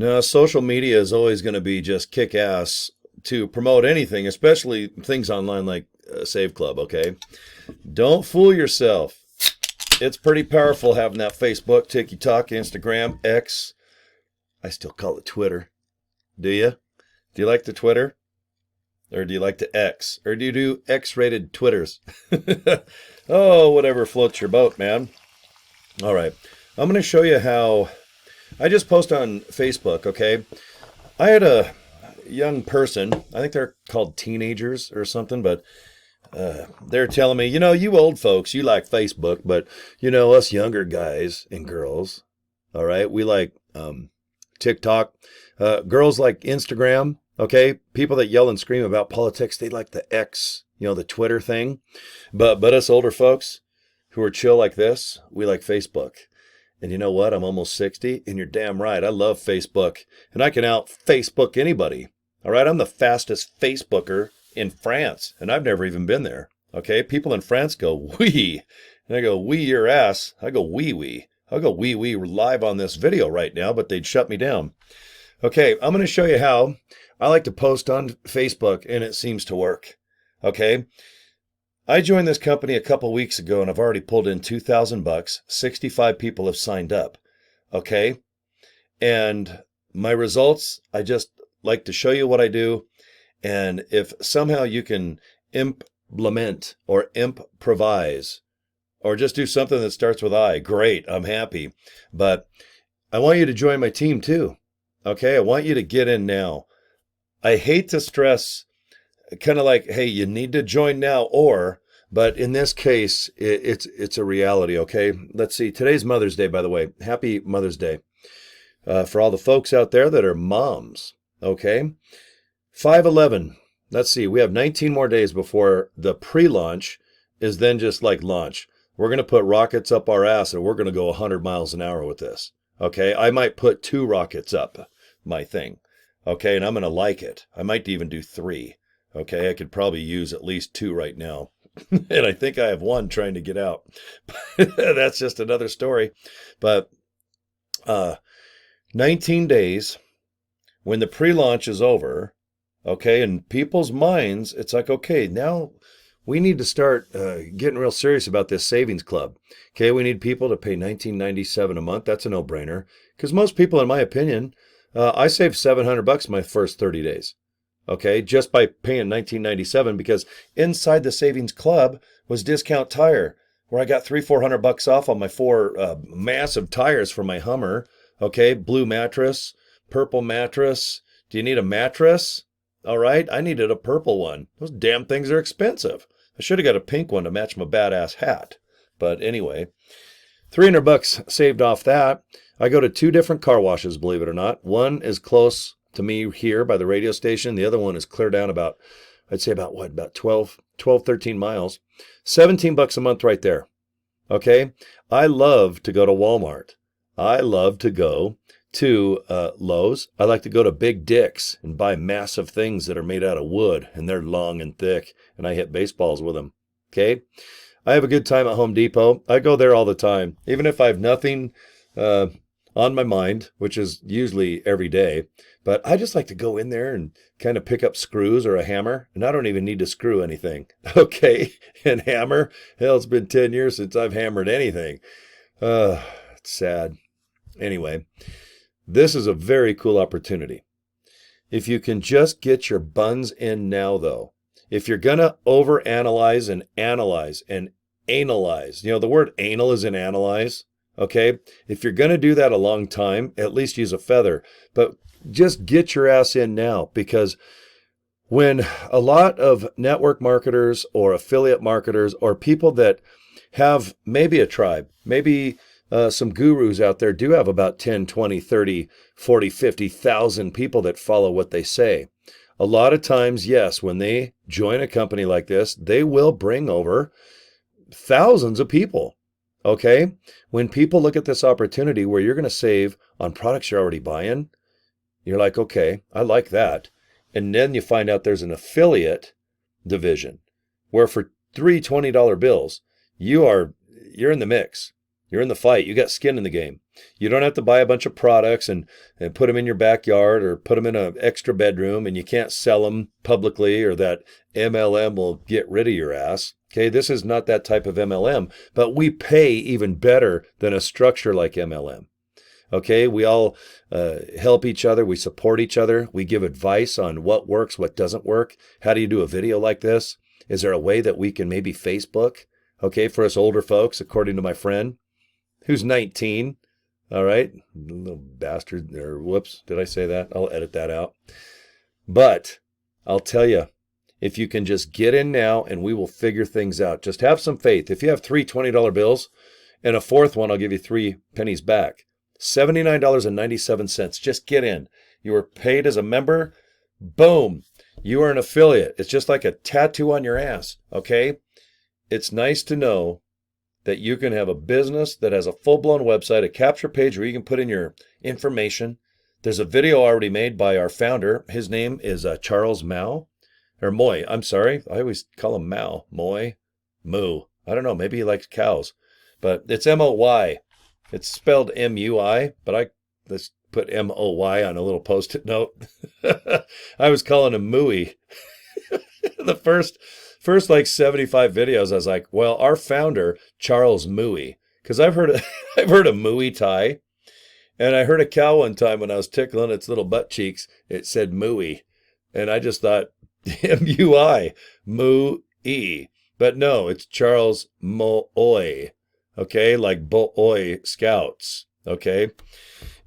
No, social media is always going to be just kick ass to promote anything, especially things online like Save Club, okay? Don't fool yourself. It's pretty powerful having that Facebook, TikTok, Instagram, X. I still call it Twitter. Do you? Do you like the Twitter? Or do you like the X? Or do you do X-rated Twitters? Oh, whatever floats your boat, man. All right. I'm going to show you how I just post on Facebook, okay? I had a young person, I think they're called teenagers or something, but they're telling me, you old folks, you like Facebook, but, us younger guys and girls, all right, we like TikTok. Girls like Instagram, okay? People that yell and scream about politics, they like the X, the Twitter thing. But us older folks who are chill like this, we like Facebook. And you know what? I'm almost 60, and you're damn right. I love Facebook, and I can out-Facebook anybody. All right? I'm the fastest Facebooker in France, and I've never even been there. Okay? People in France go, wee. And I go, wee your ass. I go, wee. I'll go wee live on this video right now, but they'd shut me down. Okay, I'm going to show you how I like to post on Facebook, and it seems to work. Okay? I joined this company a couple weeks ago, and I've already pulled in $2,000. 65 people have signed up. Okay? And my results, I just like to show you what I do. And if somehow you can implement or improvise or just do something that starts with I, great, I'm happy. But I want you to join my team too. Okay? I want you to get in now. I hate to stress kind of like, hey, you need to join now but in this case, it's a reality, okay? Let's see. Today's Mother's Day, by the way. Happy Mother's Day for all the folks out there that are moms, okay? 5/11. Let's see. We have 19 more days before the pre-launch is then just like launch. We're going to put rockets up our ass, and we're going to go 100 miles an hour with this, okay? I might put 2 rockets up my thing, okay? And I'm going to like it. I might even do 3. Okay, I could probably use at least 2 right now. And I think I have 1 trying to get out. That's just another story. But 19 days, when the pre-launch is over, okay, in people's minds, it's like, okay, now we need to start getting real serious about this savings club. Okay, we need people to pay $19.97 a month. That's a no-brainer. Because most people, in my opinion, I saved $700 my first 30 days. Okay, just by paying $19.97, because inside the savings club was Discount Tire, where I got $300-400 off on my 4 massive tires for my Hummer. Okay, blue mattress, purple mattress. Do you need a mattress? All right, I needed a purple one. Those damn things are expensive. I should have got a pink one to match my badass hat. But anyway, $300 saved off that. I go to 2 different car washes, believe it or not. One is close to me here by the radio station. The other one is clear down about 12, 13 miles. $17 a month right there. Okay. I love to go to Walmart. I love to go to Lowe's. I like to go to Big Dick's and buy massive things that are made out of wood, and they're long and thick, and I hit baseballs with them. Okay. I have a good time at Home Depot. I go there all the time. Even if I have nothing on my mind, which is usually every day. But I just like to go in there and kind of pick up screws or a hammer, and I don't even need to screw anything. Okay, and hammer, hell, it's been 10 years since I've hammered anything. It's sad. Anyway, this is a very cool opportunity. If you can just get your buns in now, though, if you're going to overanalyze and analyze and analyze, the word anal is in analyze. Okay, if you're going to do that a long time, at least use a feather. But just get your ass in now, because when a lot of network marketers or affiliate marketers or people that have maybe a tribe, maybe some gurus out there do have about 10, 20, 30, 40, 50,000 people that follow what they say. A lot of times, yes, when they join a company like this, they will bring over thousands of people. Okay, when people look at this opportunity where you're going to save on products you're already buying, you're like, okay, I like that. And then you find out there's an affiliate division where for $3 $20 bills, you're in the mix. You're in the fight. You got skin in the game. You don't have to buy a bunch of products and put them in your backyard or put them in an extra bedroom, and you can't sell them publicly or that MLM will get rid of your ass. Okay, this is not that type of MLM, but we pay even better than a structure like MLM. Okay, we all help each other. We support each other. We give advice on what works, what doesn't work. How do you do a video like this? Is there a way that we can maybe Facebook? Okay, for us older folks, according to my friend, who's 19. All right, little bastard, or whoops, did I say that? I'll edit that out. But I'll tell you, if you can just get in now and we will figure things out. Just have some faith. If you have three $20 bills and a fourth one, I'll give you 3 pennies back. $79.97. Just get in. You are paid as a member. Boom. You are an affiliate. It's just like a tattoo on your ass. Okay? It's nice to know that you can have a business that has a full-blown website, a capture page where you can put in your information. There's a video already made by our founder. His name is Charles Mao. Or Moy. I'm sorry. I always call him Mao. Moy. Moo. I don't know. Maybe he likes cows. But it's M-O-Y. It's spelled M-U-I, but let's put M-O-Y on a little Post-it note. I was calling him Mooey. The first like 75 videos, I was like, well, our founder, Charles Mooey, because I've heard of Mooey Thai, and I heard a cow one time when I was tickling its little butt cheeks. It said Mooey, and I just thought M-U-I, Moo-E, but no, it's Charles Mooy. Okay, like Boy Scouts. Okay.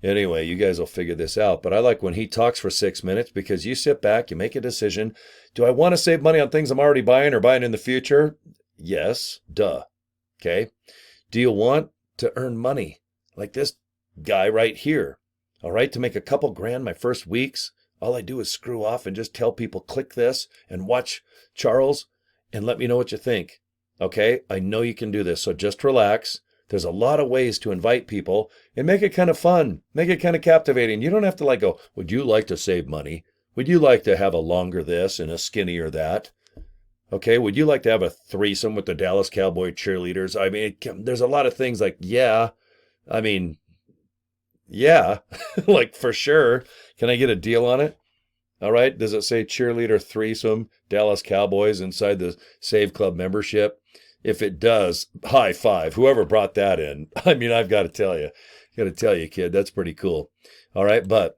Anyway, you guys will figure this out. But I like when he talks for 6 minutes because you sit back, you make a decision. Do I want to save money on things I'm already buying or buying in the future? Yes. Duh. Okay. Do you want to earn money like this guy right here? All right. To make a couple grand my first weeks, all I do is screw off and just tell people, click this and watch Charles and let me know what you think. Okay, I know you can do this, so just relax. There's a lot of ways to invite people and make it kind of fun, make it kind of captivating. You don't have to go, would you like to save money? Would you like to have a longer this and a skinnier that? Okay, would you like to have a threesome with the Dallas Cowboy cheerleaders? I mean, there's a lot of things yeah, like for sure. Can I get a deal on it? All right, does it say cheerleader threesome, Dallas Cowboys inside the Save Club membership? If it does, high five. Whoever brought that in. I mean, I've got to tell you, kid, that's pretty cool. All right, but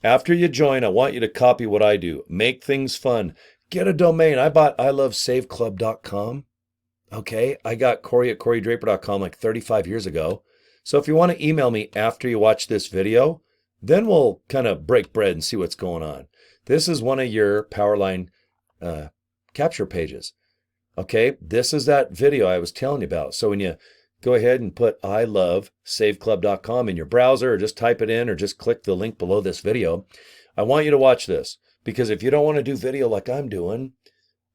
after you join, I want you to copy what I do. Make things fun. Get a domain. I bought ilovesaveclub.com. Okay, I got Cory at CoryDraper.com like 35 years ago. So if you want to email me after you watch this video, then we'll kind of break bread and see what's going on. This is one of your Powerline capture pages. Okay, this is that video I was telling you about. So when you go ahead and put ilovesaveclub.com in your browser or just type it in or just click the link below this video, I want you to watch this because if you don't want to do video like I'm doing,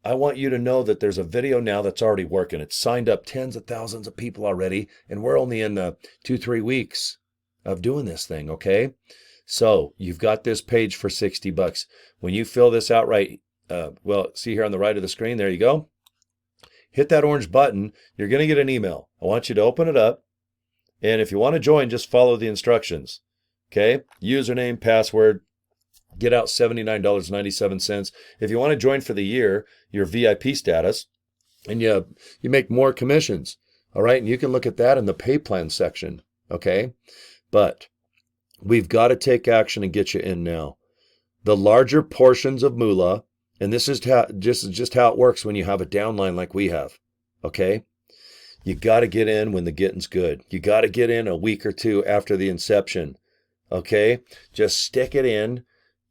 I want you to know that there's a video now that's already working. It's signed up tens of thousands of people already, and we're only in 2-3 weeks of doing this thing, okay? So you've got this page for $60. When you fill this out right, see here on the right of the screen, there you go. Hit that orange button. You're going to get an email. I want you to open it up. And if you want to join, just follow the instructions. Okay? Username, password. Get out $79.97. If you want to join for the year, your VIP status, and you make more commissions. All right? And you can look at that in the pay plan section. Okay? But we've got to take action and get you in now. The larger portions of moolah, and this is just how it works when you have a downline like we have, okay? You got to get in when the getting's good. You got to get in a week or two after the inception, okay? Just stick it in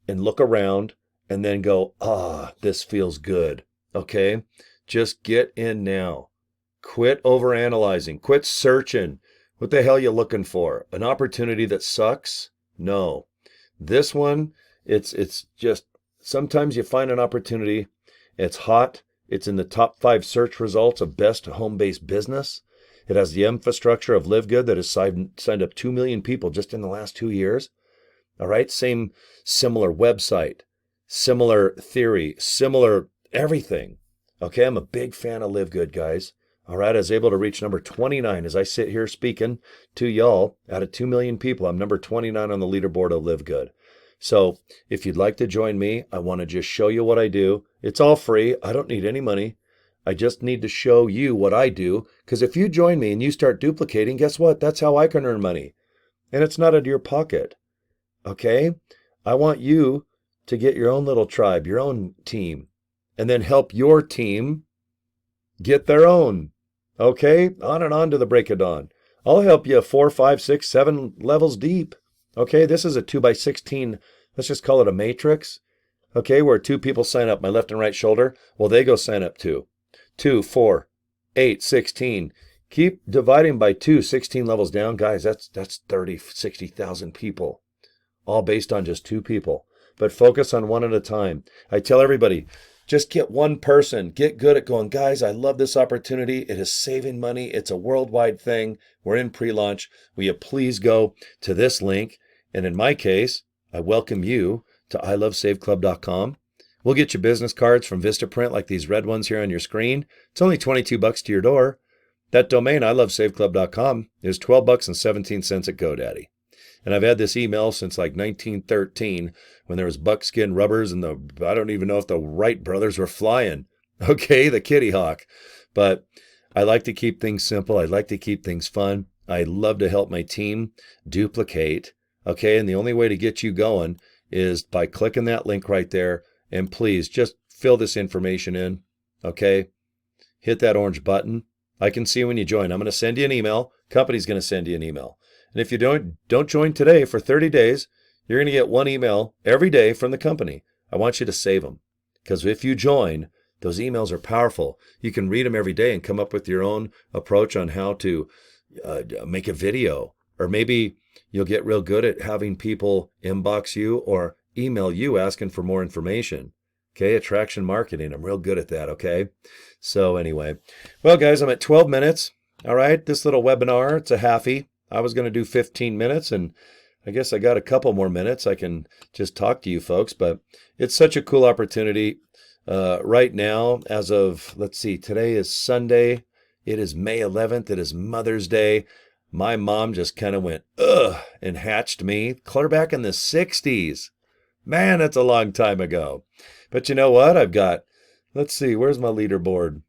and look around and then go, this feels good, okay? Just get in now. Quit overanalyzing. Quit searching. What the hell are you looking for? An opportunity that sucks? No. This one, it's just, sometimes you find an opportunity, it's hot, it's in the top 5 search results of best home-based business. It has the infrastructure of Live Good that has signed up 2 million people just in the last 2 years. All right, similar website, similar theory, similar everything. Okay, I'm a big fan of Live Good, guys. All right, I was able to reach number 29 as I sit here speaking to y'all. Out of 2 million people, I'm number 29 on the leaderboard of Live Good. So if you'd like to join me, I want to just show you what I do. It's all free. I don't need any money. I just need to show you what I do, because if you join me and you start duplicating, guess what? That's how I can earn money. And it's not out of your pocket. Okay? I want you to get your own little tribe, your own team, and then help your team get their own. Okay? On and on to the break of dawn. I'll help you 4, 5, 6, 7 levels deep. Okay? This is a 2x16, let's just call it a matrix. Okay? Where 2 people sign up, my left and right shoulder. Well, they go sign up too. 2, 4, 8, 16. Keep dividing by 2, 16 levels down. Guys, that's 30, 60,000 people. All based on just 2 people. But focus on one at a time. I tell everybody, just get one person. Get good at going, guys, I love this opportunity. It is saving money. It's a worldwide thing. We're in pre-launch. Will you please go to this link? And in my case, I welcome you to ilovesaveclub.com. We'll get you business cards from Vistaprint like these red ones here on your screen. It's only $22 to your door. That domain, ilovesaveclub.com, is $12.17 at GoDaddy. And I've had this email since like 1913 when there was buckskin rubbers and I don't even know if the Wright brothers were flying. Okay, the Kitty Hawk. But I like to keep things simple. I like to keep things fun. I love to help my team duplicate. Okay, and the only way to get you going is by clicking that link right there. And please just fill this information in. Okay, hit that orange button. I can see when you join. I'm going to send you an email. Company's going to send you an email. And if you don't join today for 30 days, you're going to get one email every day from the company. I want you to save them, because if you join, those emails are powerful. You can read them every day and come up with your own approach on how to make a video. Or maybe you'll get real good at having people inbox you or email you asking for more information. Okay, attraction marketing. I'm real good at that, okay? So anyway, well, guys, I'm at 12 minutes. All right, this little webinar, it's a halfie. I was going to do 15 minutes, and I guess I got a couple more minutes. I can just talk to you folks, but it's such a cool opportunity. Right now, as of, let's see, today is Sunday. It is May 11th. It is Mother's Day. My mom just kind of went, ugh, and hatched me clear back in the 60s. Man, that's a long time ago. But you know what? I've got, let's see, where's my leaderboard?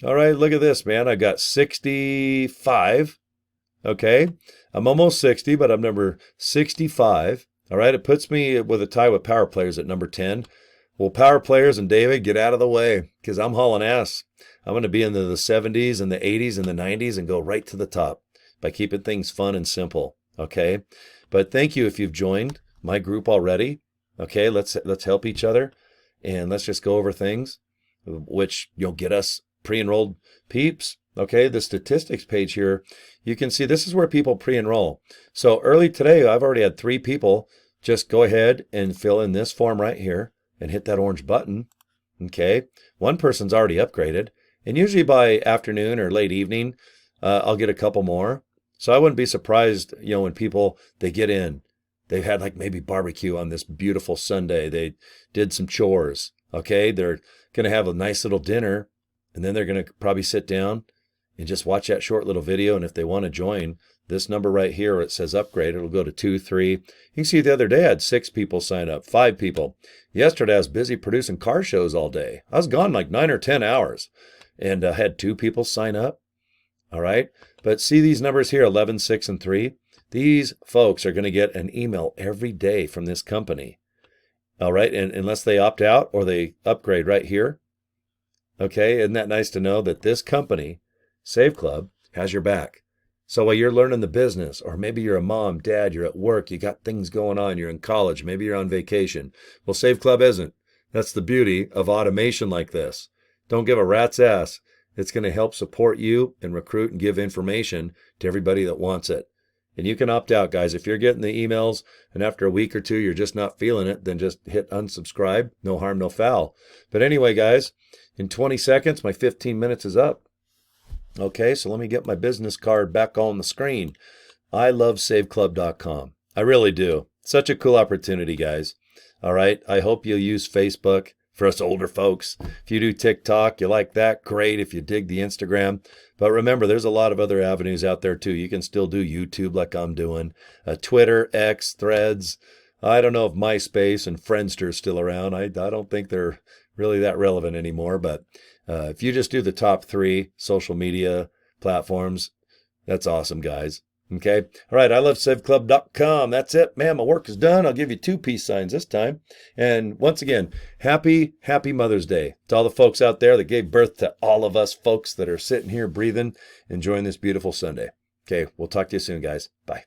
All right, look at this, man. I got 65. Okay, I'm almost 60, but I'm number 65. All right, it puts me with a tie with Power Players at number 10. Well, Power Players and David, get out of the way, because I'm hauling ass. I'm going to be into the 70s and the 80s and the 90s and go right to the top by keeping things fun and simple. Okay, but thank you if you've joined my group already. Okay, let's help each other, and let's just go over things, which you'll get us pre-enrolled peeps. Okay, the statistics page here, you can see this is where people pre-enroll. So early today, I've already had 3 people just go ahead and fill in this form right here and hit that orange button. Okay, one person's already upgraded, and usually by afternoon or late evening, I'll get a couple more. So I wouldn't be surprised, when people, they get in, they've had like maybe barbecue on this beautiful Sunday. They did some chores. Okay, they're going to have a nice little dinner, and then they're going to probably sit down and just watch that short little video. And if they want to join this number right here where it says upgrade, it'll go to 2, 3. You can see the other day I had 6 people sign up, 5 people. Yesterday I was busy producing car shows all day. I was gone like 9 or 10 hours and had 2 people sign up. All right. But see these numbers here, 11, 6, and 3. These folks are going to get an email every day from this company. All right. And unless they opt out or they upgrade right here. Okay. Isn't that nice to know that this company, Save Club, has your back? So while you're learning the business, or maybe you're a mom, dad, you're at work, you got things going on, you're in college, maybe you're on vacation. Well, Save Club isn't. That's the beauty of automation like this. Don't give a rat's ass. It's going to help support you and recruit and give information to everybody that wants it. And you can opt out, guys. If you're getting the emails and after a week or 2 you're just not feeling it, then just hit unsubscribe. No harm, no foul. But anyway, guys, in 20 seconds, my 15 minutes is up. Okay, so let me get my business card back on the screen. ilovesaveclub.com. I really do. Such a cool opportunity, guys. All right, I hope you'll use Facebook. for us older folks. If you do TikTok, you like that, great. If you dig the Instagram. But remember, there's a lot of other avenues out there too. You can still do YouTube like I'm doing, Twitter, X, Threads. I don't know if MySpace and Friendster are still around. I don't think they're really that relevant anymore. But if you just do the top 3 social media platforms, that's awesome, guys. Okay. All right. I love SevClub.com. That's it, man. My work is done. I'll give you 2 peace signs this time. And once again, happy Mother's Day to all the folks out there that gave birth to all of us folks that are sitting here breathing, enjoying this beautiful Sunday. Okay. We'll talk to you soon, guys. Bye.